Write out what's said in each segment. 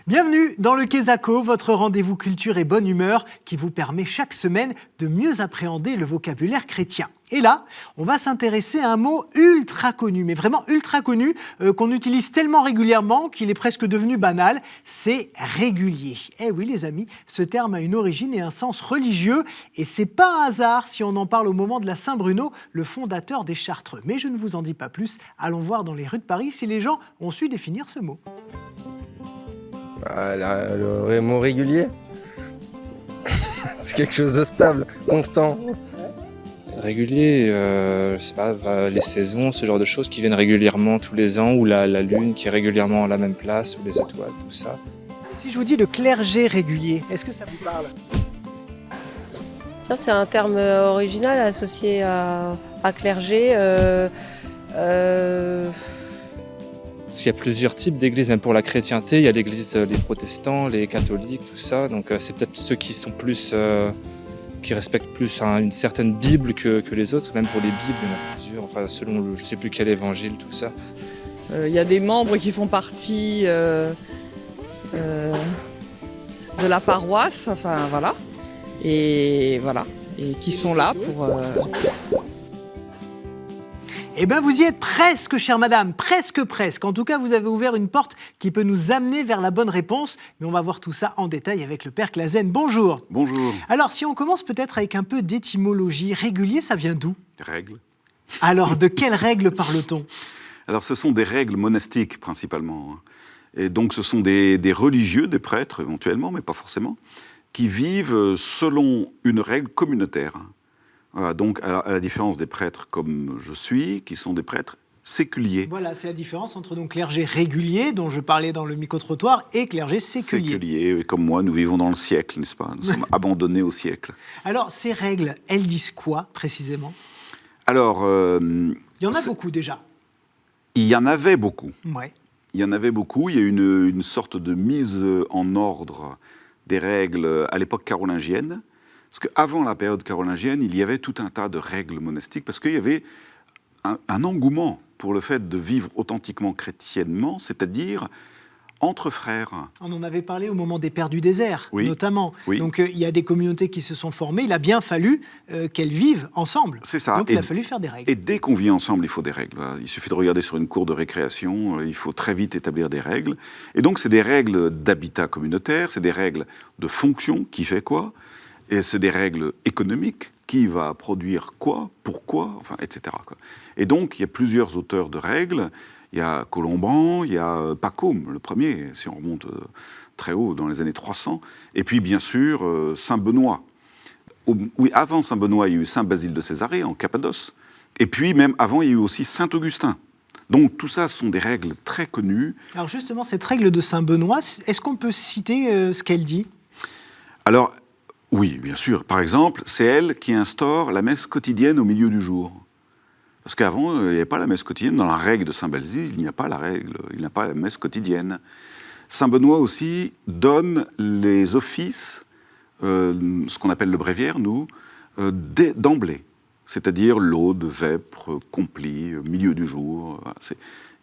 Bienvenue dans le Quesaco, votre rendez-vous culture et bonne humeur qui vous permet chaque semaine de mieux appréhender le vocabulaire chrétien. Et là, on va s'intéresser à un mot ultra connu, mais vraiment ultra connu, qu'on utilise tellement régulièrement qu'il est presque devenu banal, c'est régulier. Eh oui les amis, ce terme a une origine et un sens religieux, et c'est pas un hasard si on en parle au moment de la Saint-Bruno, le fondateur des Chartreux. Mais je ne vous en dis pas plus, allons voir dans les rues de Paris si les gens ont su définir ce mot. Le mot régulier, c'est quelque chose de stable, constant. Régulier, je sais pas, les saisons, ce genre de choses qui viennent régulièrement tous les ans, ou la lune qui est régulièrement à la même place, ou les étoiles, tout ça. Si je vous dis le clergé régulier, est-ce que ça vous parle ? Tiens, c'est un terme original associé à clergé. Parce qu'il y a plusieurs types d'églises, même pour la chrétienté, il y a l'église, les protestants, les catholiques, tout ça. Donc c'est peut-être ceux qui sont plus, qui respectent plus une certaine Bible que les autres. Même pour les Bibles, il y en a plusieurs, enfin selon je ne sais plus quel évangile, tout ça. Il y a des membres qui font partie de la paroisse, enfin voilà, et qui sont là pour. Eh bien, vous y êtes presque, chère madame, presque. En tout cas, vous avez ouvert une porte qui peut nous amener vers la bonne réponse. Mais on va voir tout ça en détail avec le père Clasen. Bonjour. Bonjour. Alors, si on commence peut-être avec un peu d'étymologie, régulier, ça vient d'où ? Règles. Alors, de quelles règles parle-t-on ? Alors, ce sont des règles monastiques, principalement. Et donc, ce sont des religieux, des prêtres, éventuellement, mais pas forcément, qui vivent selon une règle communautaire. Voilà, donc, à la différence des prêtres comme je suis, qui sont des prêtres séculiers. Voilà, c'est la différence entre donc clergé régulier, dont je parlais dans le micro-trottoir, et clergé séculier. Séculiers, comme moi, nous vivons dans le siècle, n'est-ce pas ? Nous sommes abandonnés au siècle. Alors, ces règles, elles disent quoi, précisément ? Alors... il y en a beaucoup, déjà. Il y en avait beaucoup. Ouais. Il y en avait beaucoup. Il y a eu une sorte de mise en ordre des règles à l'époque carolingienne. Parce qu'avant la période carolingienne, il y avait tout un tas de règles monastiques, parce qu'il y avait un engouement pour le fait de vivre authentiquement chrétiennement, c'est-à-dire entre frères. On en avait parlé au moment des Pères du désert, oui, notamment. Oui. Donc il y a des communautés qui se sont formées, il a bien fallu qu'elles vivent ensemble. C'est ça. Donc il a fallu faire des règles. Et dès qu'on vit ensemble, il faut des règles. Il suffit de regarder sur une cour de récréation, il faut très vite établir des règles. Et donc c'est des règles d'habitat communautaire, c'est des règles de fonction, qui fait quoi ? Et c'est des règles économiques, qui va produire quoi, pourquoi, enfin, etc. Et donc, il y a plusieurs auteurs de règles. Il y a Colomban, il y a Pacôme, le premier, si on remonte très haut, dans les années 300. Et puis, bien sûr, Saint Benoît. Oui, avant Saint Benoît, il y a eu Saint Basile de Césarée, en Cappadoce. Et puis, même avant, il y a eu aussi Saint Augustin. Donc, tout ça, ce sont des règles très connues. Alors, justement, cette règle de Saint Benoît, est-ce qu'on peut citer ce qu'elle dit ? Alors, oui, bien sûr. Par exemple, c'est elle qui instaure la messe quotidienne au milieu du jour. Parce qu'avant, il n'y avait pas la messe quotidienne. Dans la règle de Saint Basile, il n'y a pas la règle, il n'y a pas la messe quotidienne. Saint Benoît aussi donne les offices, ce qu'on appelle le bréviaire, nous, d'emblée. C'est-à-dire laude, vêpres, complis, milieu du jour.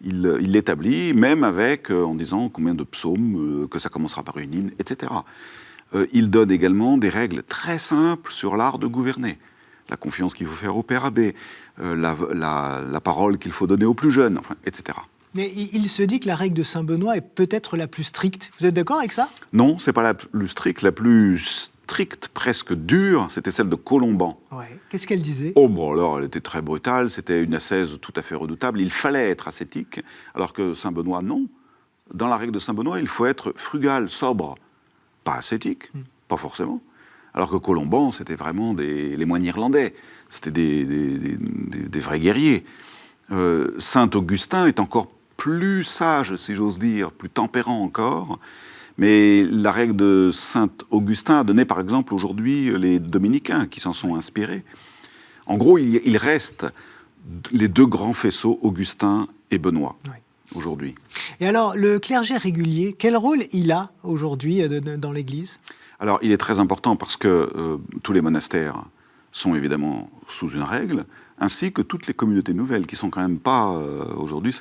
Il l'établit, même avec, en disant combien de psaumes, que ça commencera par une hymne, etc. Il donne également des règles très simples sur l'art de gouverner. La confiance qu'il faut faire au père abbé, la parole qu'il faut donner aux plus jeunes, enfin, etc. Mais il se dit que la règle de Saint Benoît est peut-être la plus stricte. Vous êtes d'accord avec ça ? Non, ce n'est pas la plus stricte. La plus stricte, presque dure, c'était celle de Colomban. Ouais. Qu'est-ce qu'elle disait ? Oh, bon, alors, elle était très brutale. C'était une ascèse tout à fait redoutable. Il fallait être ascétique, alors que Saint Benoît, non. Dans la règle de Saint Benoît, il faut être frugal, sobre. Pas ascétique, pas forcément. Alors que Colomban, c'était vraiment les moines irlandais. C'était des vrais guerriers. Saint Augustin est encore plus sage, si j'ose dire, plus tempérant encore. Mais la règle de Saint Augustin a donné, par exemple, aujourd'hui, les dominicains qui s'en sont inspirés. En gros, il reste les deux grands faisceaux, Augustin et Benoît. Oui. Aujourd'hui. Et alors, le clergé régulier, quel rôle il a aujourd'hui dans l'Église ? Alors, il est très important parce que tous les monastères sont évidemment sous une règle, ainsi que toutes les communautés nouvelles, qui sont quand même pas, aujourd'hui,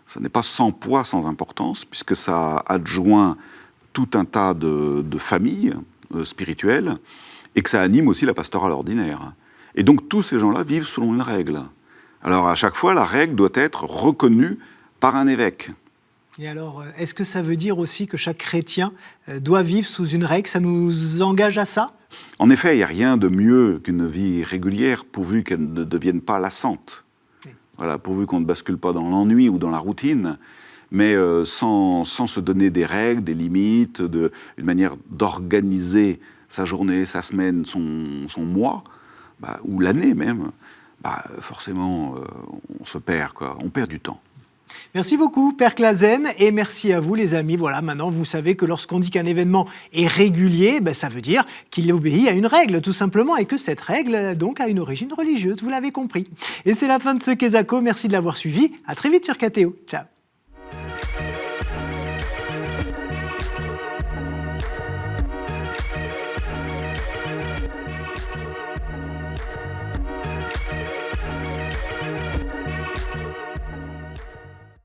Ça n'est pas sans poids, sans importance, puisque ça adjoint tout un tas de familles spirituelles et que ça anime aussi la pastorale ordinaire. Et donc tous ces gens-là vivent selon une règle. Alors à chaque fois, la règle doit être reconnue par un évêque. Et alors, est-ce que ça veut dire aussi que chaque chrétien doit vivre sous une règle? Ça nous engage à ça? En effet, il n'y a rien de mieux qu'une vie régulière pourvu qu'elle ne devienne pas lassante. Oui. Voilà, pourvu qu'on ne bascule pas dans l'ennui ou dans la routine, mais sans se donner des règles, des limites, une manière d'organiser sa journée, sa semaine, son mois, ou l'année même, forcément, on se perd, quoi. On perd du temps. Merci beaucoup, Père Clasen, et merci à vous, les amis. Voilà, maintenant, vous savez que lorsqu'on dit qu'un événement est régulier, ça veut dire qu'il obéit à une règle, tout simplement, et que cette règle, donc, a une origine religieuse, vous l'avez compris. Et c'est la fin de ce Quesaco. Merci de l'avoir suivi. À très vite sur KTO. Ciao.